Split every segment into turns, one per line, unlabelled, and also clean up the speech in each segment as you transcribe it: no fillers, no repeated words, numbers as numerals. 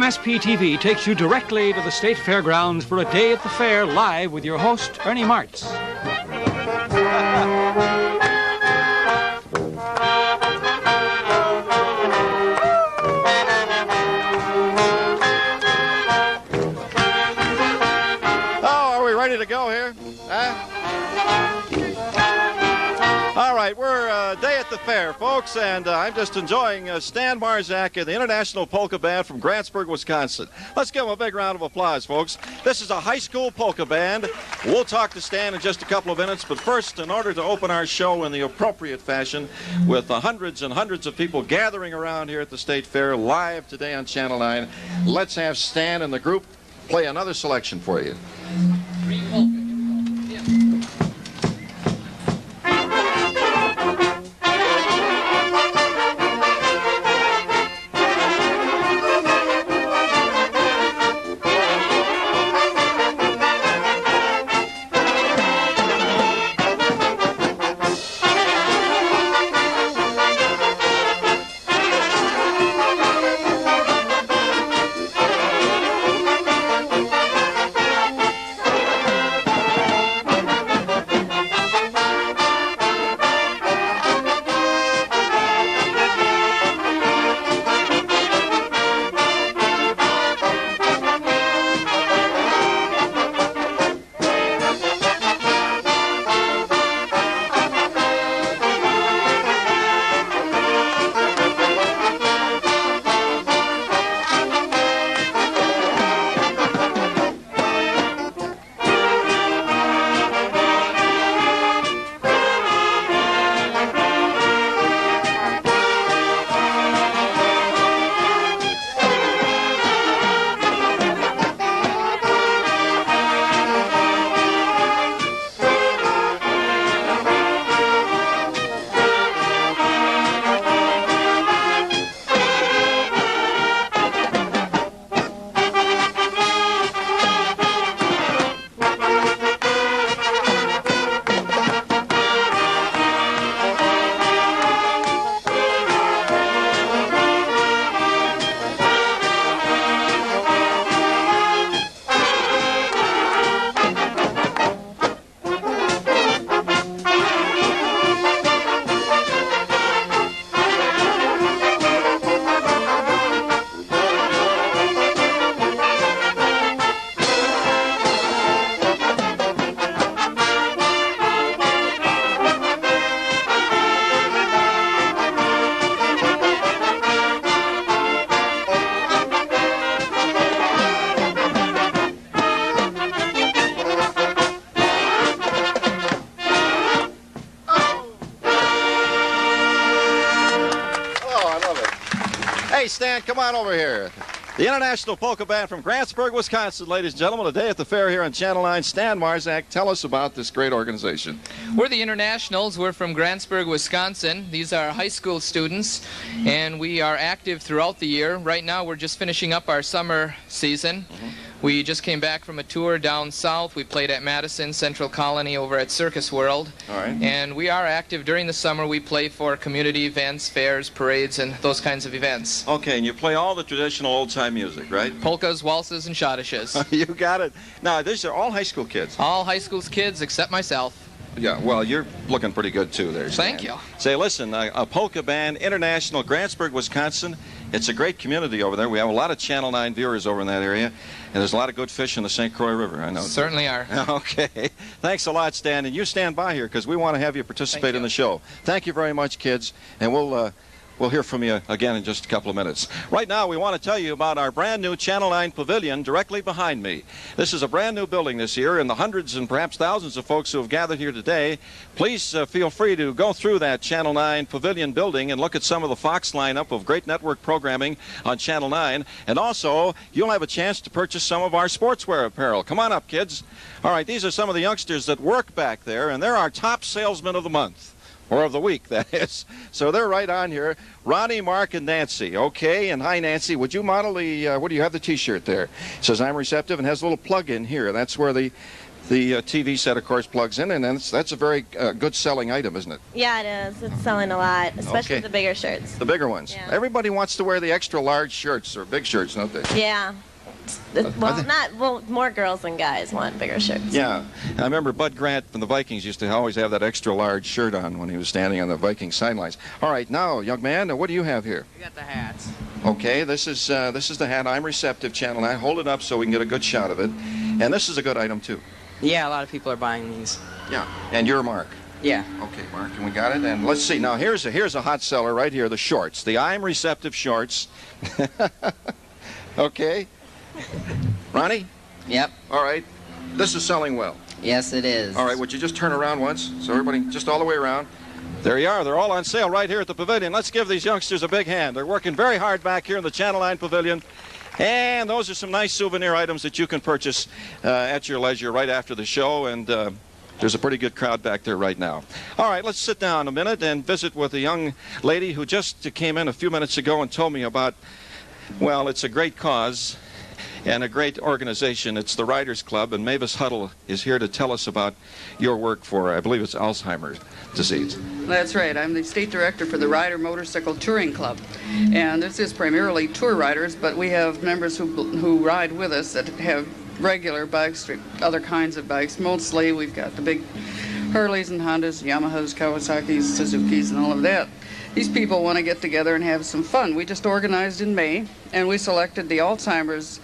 KMSP TV takes you directly to the State Fairgrounds for a day at the fair, live with your host, Ernie Martz.
Oh, are we ready to go here? All right, we're day at the fair, folks, and I'm just enjoying Stan Marzak and the International Polka Band from Grantsburg, Wisconsin. Let's give them a big round of applause, folks. This is a high school polka band. We'll talk to Stan in just a couple of minutes, but first, in order to open our show in the appropriate fashion, with hundreds and hundreds of people gathering around here at the State Fair live today on Channel 9, let's have Stan and the group play another selection for you. Hey, Stan, come on over here. The International Polka Band from Grantsburg, Wisconsin, ladies and gentlemen, a day at the fair here on Channel 9. Stan Marzak, tell us about this great organization.
We're the Internationals. We're from Grantsburg, Wisconsin. These are high school students, and we are active throughout the year. Right now, we're just finishing up our summer season. We just came back from a tour down south. We played at Madison, Central Colony, over at Circus World.
All right.
And we are active during the summer. We play for community events, fairs, parades, and those kinds of events.
Okay, and you play all the traditional old-time music, right?
Polkas, waltzes, and schottisches.
You got it. Now, these are all high school kids.
All high school kids except myself.
Yeah, well, you're looking pretty good, too, there, Stan.
Thank you.
Say, listen, a polka band, International, Grantsburg, Wisconsin. It's a great community over there. We have a lot of Channel 9 viewers over in that area, and there's a lot of good fish in the St. Croix River, I know.
Certainly are.
Okay. Thanks a lot, Stan. And you stand by here because we want to have you participate in the show. Thank you very much, kids, and we'll hear from you again in just a couple of minutes. Right now, we want to tell you about our brand new Channel 9 Pavilion directly behind me. This is a brand new building this year, and the hundreds and perhaps thousands of folks who have gathered here today, please feel free to go through that Channel 9 Pavilion building and look at some of the Fox lineup of great network programming on Channel 9. And also, you'll have a chance to purchase some of our sportswear apparel. Come on up, kids. All right, these are some of the youngsters that work back there, and they're our top salesmen of the month. Or of the week, that is. So they're right on here. Ronnie, Mark, and Nancy. Okay, and hi, Nancy. Would you model the, what do you have, the T-shirt there? It says, I'm receptive, and has a little plug in here. That's where the TV set, of course, plugs in, and that's a very good selling item, isn't it?
Yeah, it is. It's selling a lot, especially the bigger shirts.
The bigger ones.
Yeah.
Everybody wants to wear the extra large shirts or big shirts, don't they?
Yeah. More girls than guys want bigger shirts.
Yeah. I remember Bud Grant from the Vikings used to always have that extra large shirt on when he was standing on the Viking sidelines. All right, now, young man, what do you have here?
We got the hats.
Okay, this is the hat. I'm receptive, channel 9. Hold it up so we can get a good shot of it. And this is a good item, too.
Yeah, a lot of people are buying these.
Yeah. And you're Mark.
Yeah.
Okay, Mark, and we got it. And let's see. Now, here's a hot seller right here, the shorts. The I'm receptive shorts. Okay. Ronnie?
Yep.
All right. This is selling well.
Yes, it is.
All right, would you just turn around once so everybody, just all the way around? There you are. They're all on sale right here at the pavilion. Let's give these youngsters a big hand. They're working very hard back here in the Channel 9 pavilion. And those are some nice souvenir items that you can purchase at your leisure right after the show. And there's a pretty good crowd back there right now. All right, let's sit down a minute and visit with a young lady who just came in a few minutes ago and told me about, well, it's a great cause and a great organization. It's the Riders Club, and Mavis Huddle is here to tell us about your work for, I believe it's Alzheimer's disease.
That's right. I'm the state director for the Rider Motorcycle Touring Club, and this is primarily tour riders, but we have members who ride with us that have regular bikes, other kinds of bikes. Mostly we've got the big Harleys and Hondas, Yamahas, Kawasaki's, Suzuki's, and all of that. These people want to get together and have some fun. We just organized in May, and we selected the Alzheimer's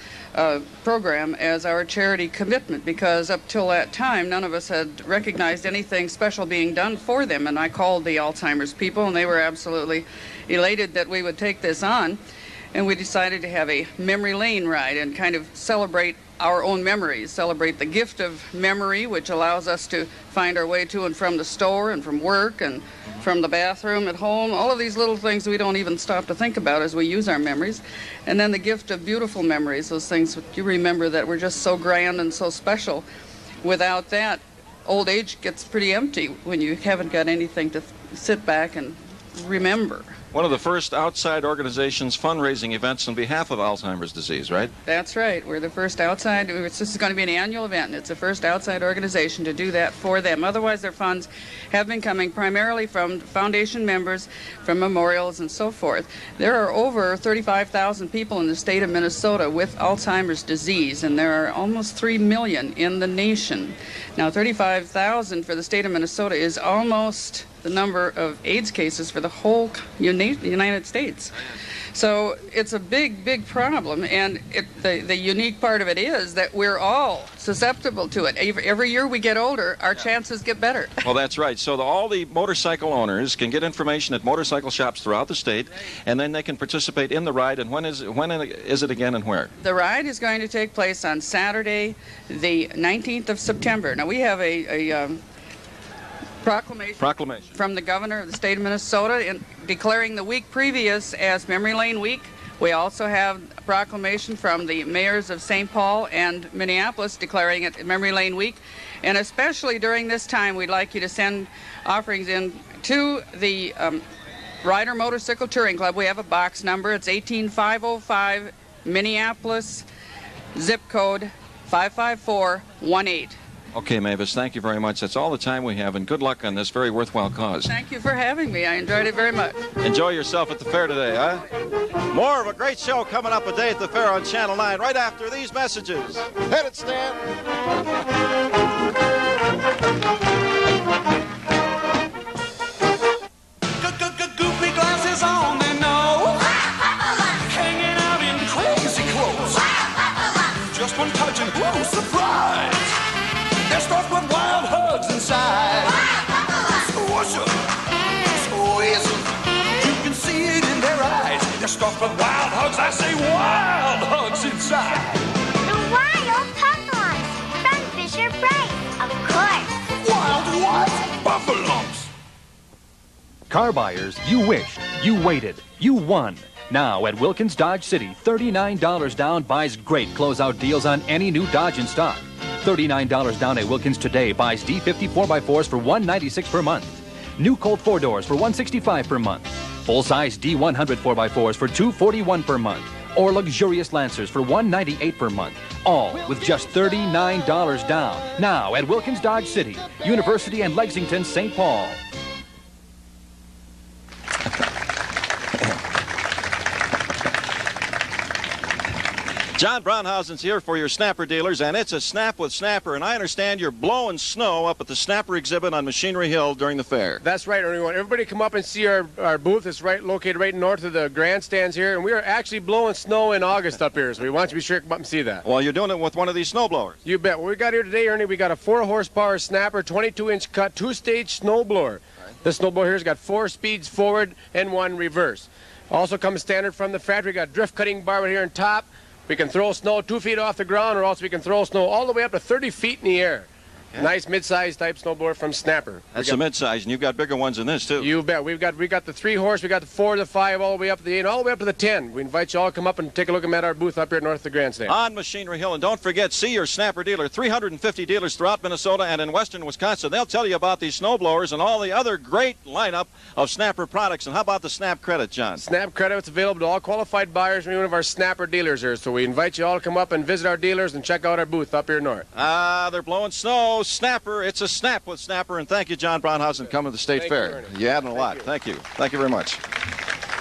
program as our charity commitment, because up till that time none of us had recognized anything special being done for them. And I called the Alzheimer's people, and they were absolutely elated that we would take this on. And we decided to have a memory lane ride and kind of celebrate our own memories, celebrate the gift of memory, which allows us to find our way to and from the store and from work and from the bathroom at home, all of these little things we don't even stop to think about as we use our memories. And then the gift of beautiful memories, those things you remember that were just so grand and so special. Without that, old age gets pretty empty when you haven't got anything to sit back and remember.
One of the first outside organizations fundraising events on behalf of Alzheimer's disease, right?
That's right. We're the first outside. This is going to be an annual event, and it's the first outside organization to do that for them. Otherwise, their funds have been coming primarily from foundation members, from memorials, and so forth. There are over 35,000 people in the state of Minnesota with Alzheimer's disease, and there are almost 3 million in the nation. Now, 35,000 for the state of Minnesota is almost the number of AIDS cases for the whole United States. So it's a big, big problem, and the unique part of it is that we're all susceptible to it. Every year we get older, our chances get better.
Well, that's right. So all the motorcycle owners can get information at motorcycle shops throughout the state, and then they can participate in the ride. And when is it again, and where?
The ride is going to take place on Saturday, the 19th of September. Now, we have a proclamation from the governor of the state of Minnesota declaring the week previous as Memory Lane Week. We also have a proclamation from the mayors of St. Paul and Minneapolis declaring it Memory Lane Week. And especially during this time, we'd like you to send offerings in to the Rider Motorcycle Touring Club. We have a box number. It's 18505, Minneapolis, zip code 55418.
Okay, Mavis, thank you very much. That's all the time we have, and good luck on this very worthwhile cause.
Thank you for having me. I enjoyed it very much.
Enjoy yourself at the fair today, huh? More of a great show coming up a day at the fair on Channel 9 right after these messages. Hit it, Stan.
Goofy glasses on their nose, hanging out in crazy clothes. Just one touch and whoa, surprise! They're stuck with wild hugs inside. Squish 'em, squeeze 'em. You can see it in their eyes. They're stuck with wild hugs. I say wild hugs inside.
The wild puffalumps from Fisher Price, of course.
Wild what? Buffalumps.
Car buyers, you wished, you waited, you won. Now at Wilkins Dodge City, $39 down buys great closeout deals on any new Dodge in stock. $39 down at Wilkins today buys D50 4x4s for $196 per month. New Colt 4-doors for $165 per month. Full-size D100 4x4s for $241 per month. Or luxurious Lancers for $198 per month. All with just $39 down. Now at Wilkins Dodge City, University and Lexington, St. Paul.
John Braunhausen's here for your Snapper dealers, and it's a snap with Snapper. And I understand you're blowing snow up at the Snapper exhibit on Machinery Hill during the fair.
That's right, everyone. Everybody come up and see our booth. It's located right north of the grandstands here, and we are actually blowing snow in August up here, so we want you to be sure to come up and see that.
Well, you're doing it with one of these snow blowers.
You bet. What we got here today, Ernie, we got a 4-horsepower Snapper, 22-inch cut, 2-stage snow blower. Right. This snow blower here's got 4 speeds forward and 1 reverse. Also comes standard from the factory. Got drift cutting bar right here on top. We can throw snow 2 feet off the ground, or else we can throw snow all the way up to 30 feet in the air. Yeah. Nice mid-sized type snowblower from Snapper.
That's a mid-size, and you've got bigger ones than this, too.
You bet. We got the 3-horse, we got the 4, the 5, all the way up to the 8, all the way up to the 10. We invite you all to come up and take a look at our booth up here north of the grandstand.
On Machinery Hill, and don't forget, see your Snapper dealer. 350 dealers throughout Minnesota and in western Wisconsin. They'll tell you about these snowblowers and all the other great lineup of Snapper products. And how about the Snap Credit, John?
Snap Credit is available to all qualified buyers from one of our Snapper dealers here. So we invite you all to come up and visit our dealers and check out our booth up here north.
They're blowing snow. Snapper, it's a snap with Snapper. And thank you, John Braunhausen, coming to the State Fair. You added a lot. Thank you. Thank you very much.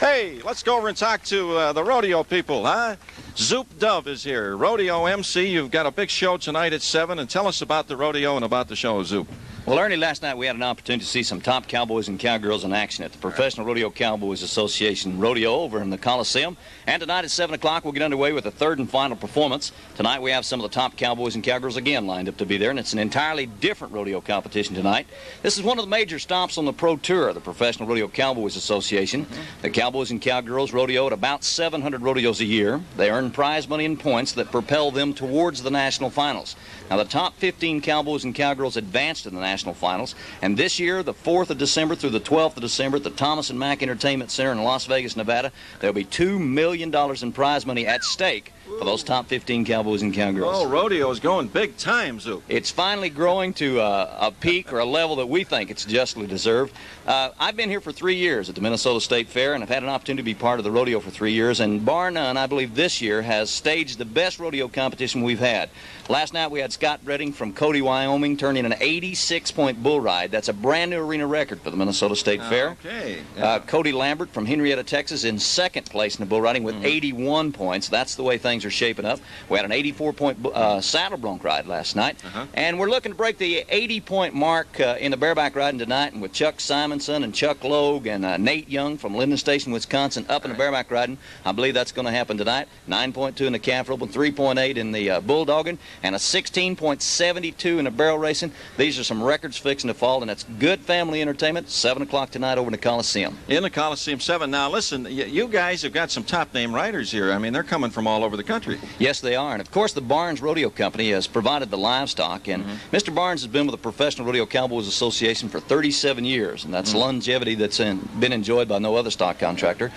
Hey, let's go over and talk to the rodeo people, huh? Zoop Dove is here. Rodeo MC, you've got a big show tonight at 7, and tell us about the rodeo and about the show, Zoop.
Well, Ernie, last night we had an opportunity to see some top cowboys and cowgirls in action at the Professional Rodeo Cowboys Association Rodeo over in the Coliseum. And tonight at 7 o'clock we'll get underway with the third and final performance. Tonight we have some of the top cowboys and cowgirls again lined up to be there, and it's an entirely different rodeo competition tonight. This is one of the major stops on the Pro Tour of the Professional Rodeo Cowboys Association. The cowboys and cowgirls rodeo at about 700 rodeos a year. They earn prize money and points that propel them towards the national finals. Now, the top 15 cowboys and cowgirls advanced to the national finals, and this year, the 4th of December through the 12th of December at the Thomas and Mack Entertainment Center in Las Vegas, Nevada, there'll be $2 million in prize money at stake for those top 15 cowboys and cowgirls.
Oh, rodeo is going big time, Zoop.
It's finally growing to a peak or a level that we think it's justly deserved. I've been here for 3 years at the Minnesota State Fair, and I've had an opportunity to be part of the rodeo for 3 years, and bar none, I believe this year has staged the best rodeo competition we've had. Last night we had Scott Redding from Cody, Wyoming, turning an 86-point bull ride. That's a brand new arena record for the Minnesota State Fair.
Okay. Yeah.
Cody Lambert from Henrietta, Texas, in second place in the bull riding with 81 points. That's the way things are shaping up. We had an 84-point saddle bronc ride last night, and we're looking to break the 80-point mark in the bareback riding tonight. And with Chuck Simonson and Chuck Logue and Nate Young from Linden Station, Wisconsin, up in the bareback riding, I believe that's going to happen tonight. 9.2 in the calf rope and 3.8 in the bulldogging, and a 16.72 in the barrel racing. These are some records fixing to fall, and it's good family entertainment. 7 o'clock tonight over in the Coliseum.
In the Coliseum, 7. Now, listen, you guys have got some top-name riders here. I mean, they're coming from all over the country.
Yes, they are. And, of course, the Barnes Rodeo Company has provided the livestock. And Mr. Barnes has been with the Professional Rodeo Cowboys Association for 37 years, and that's longevity that's been enjoyed by no other stock contractor.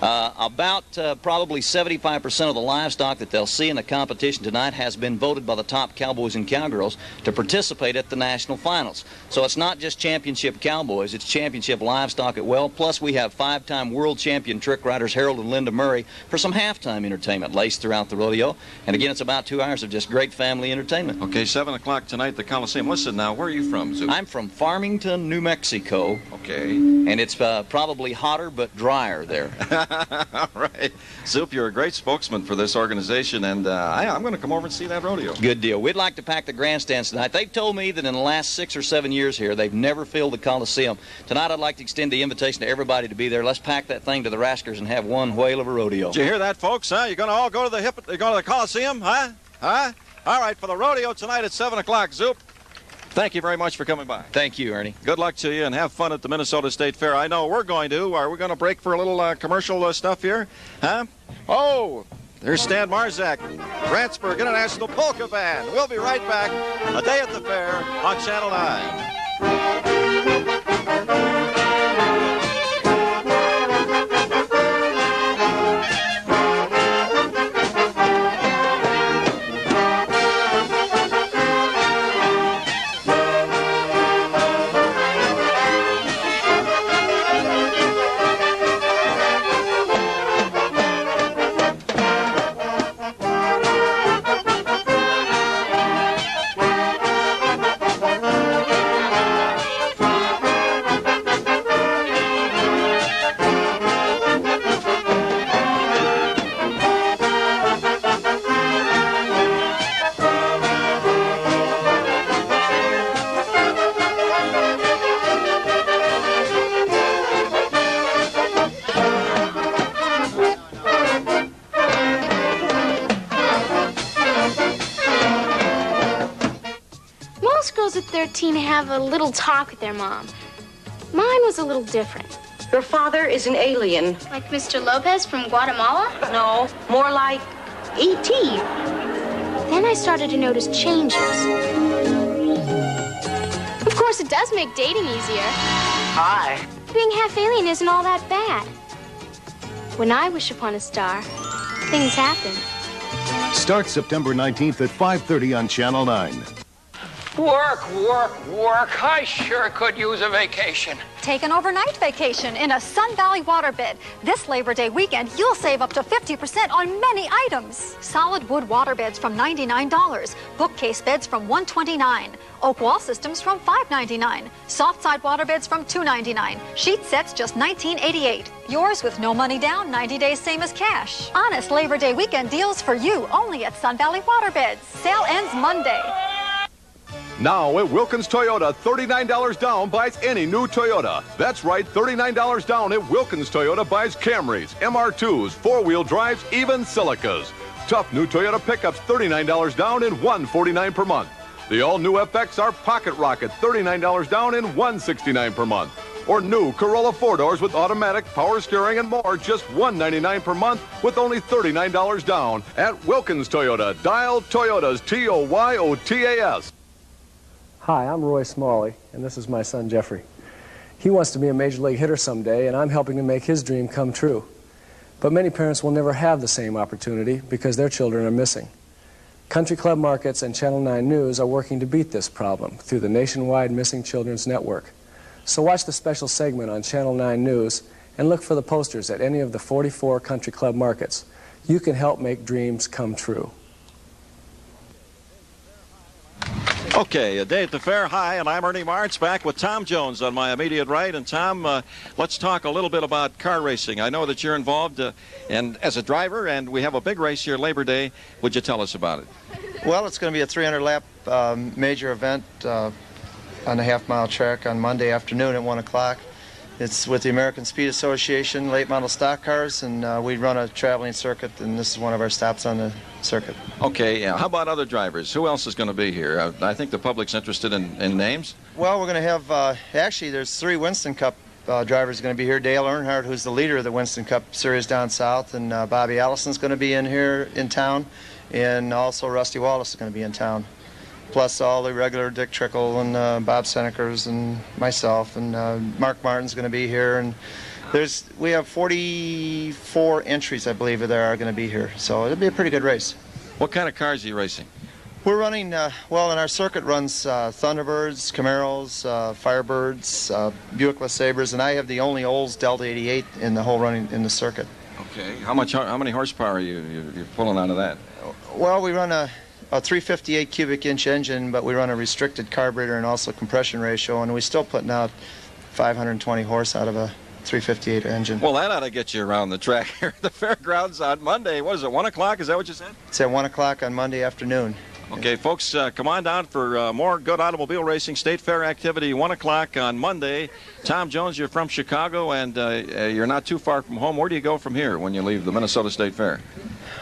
Probably 75% of the livestock that they'll see in the competition tonight has been voted by the top cowboys and cowgirls to participate at the national finals. So it's not just championship cowboys, it's championship livestock as well. Plus we have 5-time world champion trick riders Harold and Linda Murray for some halftime entertainment laced throughout the rodeo. And again, it's about 2 hours of just great family entertainment.
Okay, 7 o'clock tonight at the Coliseum. Listen now, where are you from, Zoop?
I'm from Farmington, New Mexico.
Okay.
And it's probably hotter but drier there.
All right. Zoop, you're a great spokesman for this organization, and I'm going to come over and see that rodeo.
Good deal. We'd like to pack the grandstands tonight. They've told me that in the last 6 or 7 years here, they've never filled the Coliseum. Tonight, I'd like to extend the invitation to everybody to be there. Let's pack that thing to the raskers and have one whale of a rodeo.
Did you hear that, folks? Huh? You're going to all go to the Coliseum, huh? Huh? All right, for the rodeo tonight at 7 o'clock, Zoop. Thank you very much for coming by.
Thank you, Ernie.
Good luck to you, and have fun at the Minnesota State Fair. I know we're going to. Are we going to break for a little commercial stuff here? Huh? Oh, there's Stan Marzak, Rantsburg International Polka Band. We'll be right back. A Day at the Fair on Channel 9.
13 have a little talk with their mom. Mine was a little different.
Your father is an alien.
Like Mr. Lopez from Guatemala?
No, more like E.T.
Then I started to notice changes. Of course, it does make dating easier.
Hi.
Being half alien isn't all that bad. When I wish upon a star, things happen.
Start September 19th at 5:30 on Channel 9.
Work, work, work. I sure could use a vacation.
Take an overnight vacation in a Sun Valley waterbed. This Labor Day weekend, you'll save up to 50% on many items. Solid wood waterbeds from $99. Bookcase beds from $129. Oak wall systems from $5.99. Soft side waterbeds from $2.99. Sheet sets just $19.88. Yours with no money down, 90 days same as cash. Honest Labor Day weekend deals for you only at Sun Valley Waterbeds. Sale ends Monday.
Now at Wilkins Toyota, $39 down buys any new Toyota. That's right, $39 down at Wilkins Toyota buys Camrys, MR2s, four-wheel drives, even Silicas. Tough new Toyota pickups, $39 down and $149 per month. The all-new FXR Pocket Rocket, $39 down and $169 per month. Or new Corolla four-doors with automatic, power steering, and more, just $199 per month with only $39 down at Wilkins Toyota. Dial Toyotas, Toyotas.
Hi, I'm Roy Smalley, and this is my son, Jeffrey. He wants to be a major league hitter someday, and I'm helping to make his dream come true. But many parents will never have the same opportunity because their children are missing. Country Club Markets and Channel 9 News are working to beat this problem through the nationwide Missing Children's Network. So watch the special segment on Channel 9 News and look for the posters at any of the 44 Country Club Markets. You can help make dreams come true.
Okay, a day at the fair. Hi, and I'm Ernie Martz, back with Tom Jones on my immediate right. And Tom, let's talk a little bit about car racing. I know that you're involved and as a driver, and we have a big race here, Labor Day. Would you tell us about it?
Well, it's going to be a 300-lap major event on a half-mile track on Monday afternoon at 1 o'clock. It's with the American Speed Association, late model stock cars, and we run a traveling circuit, and this is one of our stops on the circuit.
Okay, how about other drivers? Who else is going to be here? I think the public's interested in names.
Well, we're going to have, actually, there's 3 Winston Cup drivers going to be here. Dale Earnhardt, who's the leader of the Winston Cup Series down south, and Bobby Allison's going to be in here in town, and also Rusty Wallace is going to be in town. Plus all the regular Dick Trickle and Bob Senekers and myself, and Mark Martin's going to be here. And we have 44 entries, I believe, there are going to be here. So it'll be a pretty good race.
What kind of cars are you racing?
We're running, well, in our circuit runs Thunderbirds, Camaros, Firebirds, Buick LeSabres, and I have the only Olds Delta 88 in the whole running in the circuit.
Okay. How many horsepower are you're pulling out of that?
Well, we run a 358 cubic inch engine, but we run a restricted carburetor and also compression ratio, and we're still putting out 520 horse out of a 358 engine.
Well, that ought to get you around the track here at the fairgrounds on Monday. What is it, 1 o'clock? Is that what you said?
It's at 1 o'clock on Monday afternoon.
Okay, folks, come on down for more good automobile racing, state fair activity, 1 o'clock on Monday. Tom Jones, you're from Chicago, and you're not too far from home. Where do you go from here when you leave the Minnesota State Fair?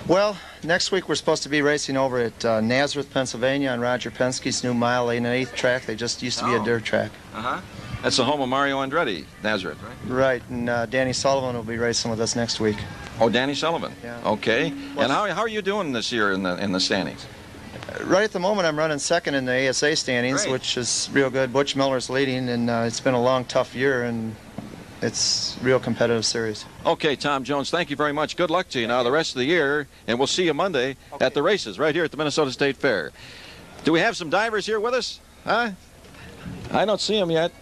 Well, next week we're supposed to be racing over at Nazareth, Pennsylvania on Roger Penske's new mile 8/8 track. They just used to be a dirt track.
Uh-huh. That's the home of Mario Andretti, Nazareth, right?
Right, and Danny Sullivan will be racing with us next week.
Oh, Danny Sullivan.
Yeah.
Okay. And how are you doing this year in the standings?
Right at the moment, I'm running second in the ASA standings,
Great.
Which is real good. Butch Miller's leading, and it's been a long, tough year, and it's a real competitive series.
Okay, Tom Jones, thank you very much. Good luck to you now the rest of the year, and we'll see you Monday at the races right here at the Minnesota State Fair. Do we have some divers here with us? Huh? I don't see them yet.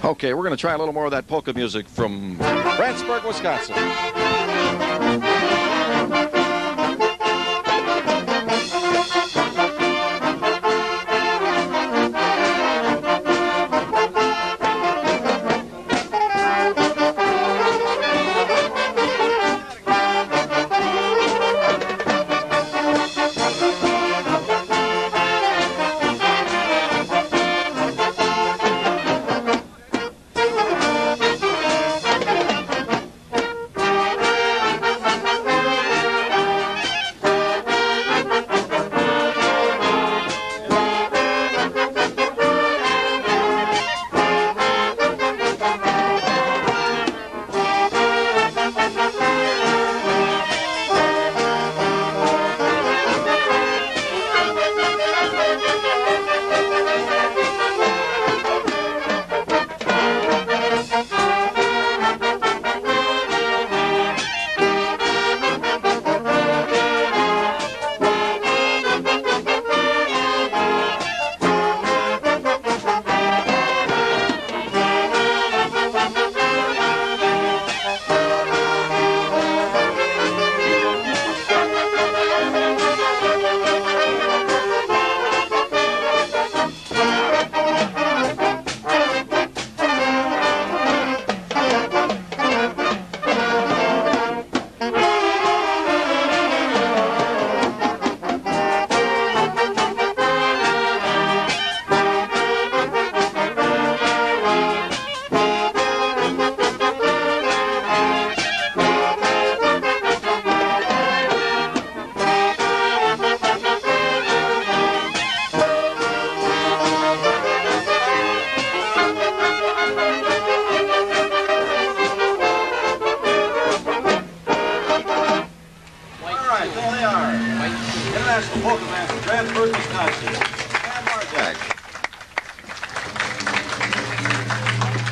Okay, we're going to try a little more of that polka music from Brandsburg, Wisconsin.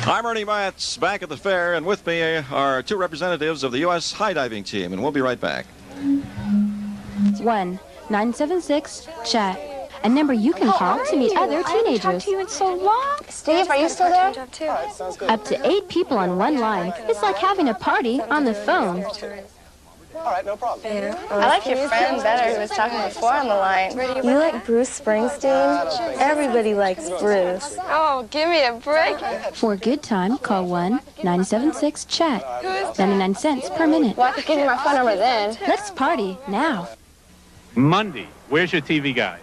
I'm Ernie Matz, back at the fair, and with me are two representatives of the U.S. high diving team, and we'll be right back.
1-976-CHAT. A number you can call to meet other teenagers.
I haven't talked to you in so long.
Steve, are you still there? Up to 8 people on one line. It's like having a party on the phone.
All right, no problem.
I like your friend better who was talking before on the line. You like Bruce Springsteen? Everybody likes Bruce.
Oh, give me a break.
For a good time, call 1-976-CHAT. 99 cents per minute.
Well, I could give you my phone number then.
Let's party now.
Monday, where's your TV guide?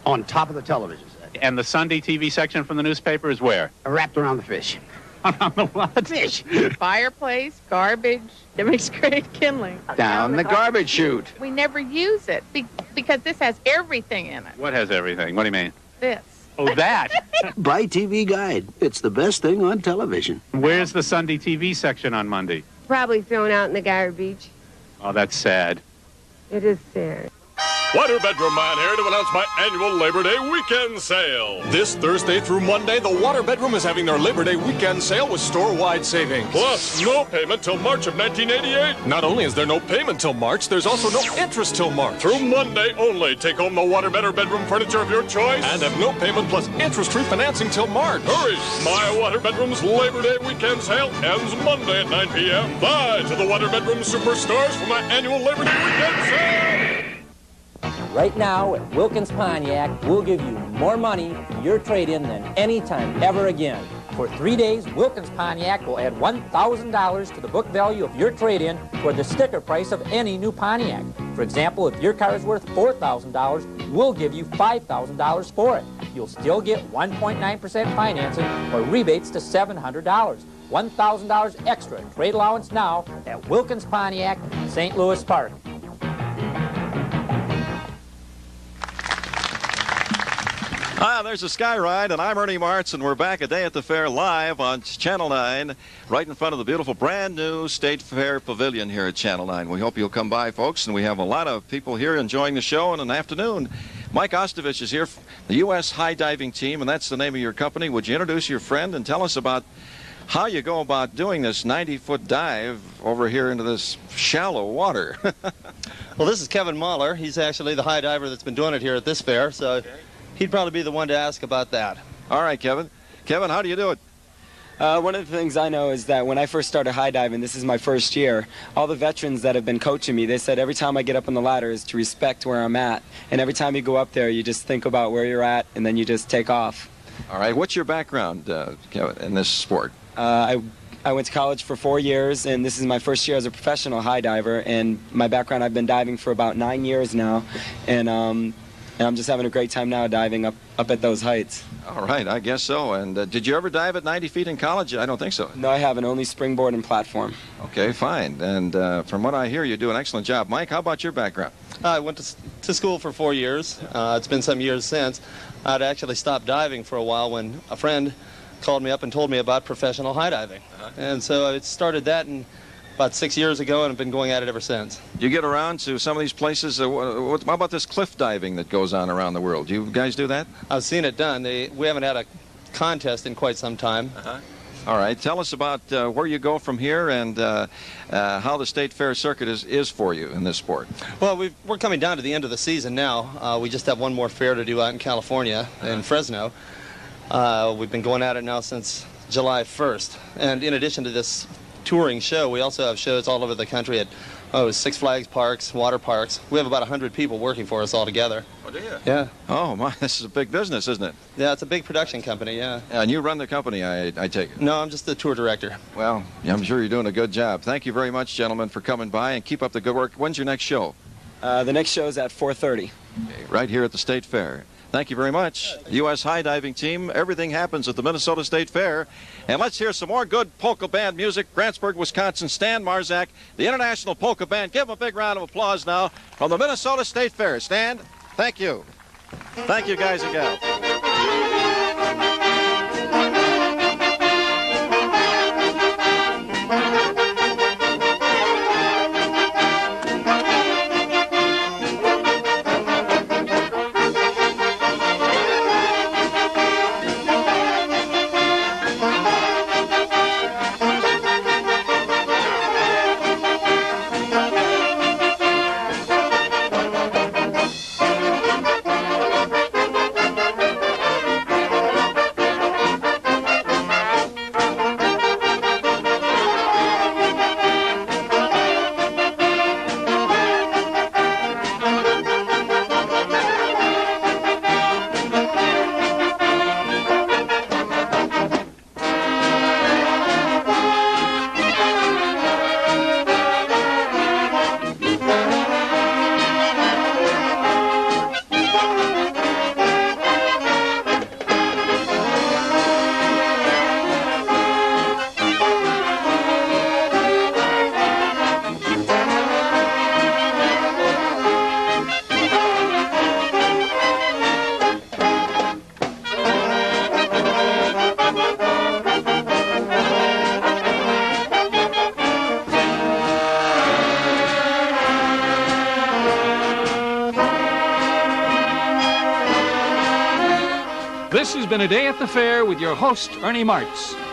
On top of the television set.
And the Sunday TV section from the newspaper is where?
Wrapped around the fish.
Around the what?
Fish.
Fireplace, garbage. It makes great kindling.
Down the garbage chute.
We never use it because this has everything in it.
What has everything? What do you mean?
This.
Oh, that.
Buy TV Guide. It's the best thing on television.
Where's the Sunday TV section on Monday?
Probably thrown out in the garbage.
Oh, that's sad.
It is sad.
Water Bedroom Man here to announce my annual Labor Day weekend sale. This Thursday through Monday, the Water Bedroom is having their Labor Day weekend sale with store-wide savings. Plus, no payment till March of 1988. Not only is there no payment till March, there's also no interest till March. Through Monday only, take home the Water Bed or bedroom furniture of your choice and have no payment plus interest-free financing till March. Hurry! My Water Bedroom's Labor Day weekend sale ends Monday at 9 p.m. Bye to the Water Bedroom Superstars for my annual Labor Day weekend sale.
Right now at Wilkins Pontiac, we'll give you more money for your trade-in than any time ever again. For 3 days, Wilkins Pontiac will add $1,000 to the book value of your trade-in for the sticker price of any new Pontiac. For example, if your car is worth $4,000, we'll give you $5,000 for it. You'll still get 1.9% financing or rebates to $700. $1,000 extra in trade allowance now at Wilkins Pontiac, St. Louis Park.
Ah, there's a Sky Ride, and I'm Ernie Martz, and we're back a day at the fair live on Channel 9, right in front of the beautiful brand-new State Fair Pavilion here at Channel 9. We hope you'll come by, folks, and we have a lot of people here enjoying the show in an afternoon. Mike Ostovich is here, from the U.S. High Diving Team, and that's the name of your company. Would you introduce your friend and tell us about how you go about doing this 90-foot dive over here into this shallow water?
Well, this is Kevin Mahler. He's actually the high diver that's been doing it here at this fair, so... Okay. He'd probably be the one to ask about that.
All right, Kevin. Kevin, how do you do it?
One of the things I know is that when I first started high diving, this is my first year, all the veterans that have been coaching me, they said every time I get up on the ladder is to respect where I'm at. And every time you go up there, you just think about where you're at, and then you just take off.
All right. What's your background, Kevin, in this sport?
I went to college for 4 years, and this is my first year as a professional high diver. And my background, I've been diving for about 9 years now. And I'm just having a great time now diving up at those heights.
All right, I guess so. And did you ever dive at 90 feet in college? I don't think so.
No, I haven't. Only springboard and platform.
Okay, fine. And from what I hear, you do an excellent job. Mike, how about your background?
I went to school for 4 years. It's been some years since. I'd actually stopped diving for a while when a friend called me up and told me about professional high diving. And so I started that about 6 years ago, and I've been going at it ever since.
You get around to some of these places. How about this cliff diving that goes on around the world? Do you guys do that?
I've seen it done. We haven't had a contest in quite some time.
All right. Tell us about where you go from here and how the State Fair circuit is for you in this sport.
Well, we're coming down to the end of the season now. We just have one more fair to do out in California, in Fresno. We've been going at it now since July 1st. And in addition to this touring show, we also have shows all over the country at Six Flags parks, water parks. We have about 100 people working for us all together.
Oh, do you?
Yeah.
Oh, my, this is a big business, isn't it?
Yeah, it's a big production company, yeah.
And you run the company, I take it?
No, I'm just the tour director.
Well, I'm sure you're doing a good job. Thank you very much, gentlemen, for coming by, and keep up the good work. When's your next show?
The next show is at 4:30.
Okay, right here at the State Fair. Thank you very much. U.S. High Diving Team, everything happens at the Minnesota State Fair. And let's hear some more good polka band music. Grantsburg, Wisconsin, Stan Marzak, the International Polka Band. Give them a big round of applause now from the Minnesota State Fair. Stan, thank you. Thank you, guys and gals.
This has been A Day at the Fair with your host, Ernie Martz.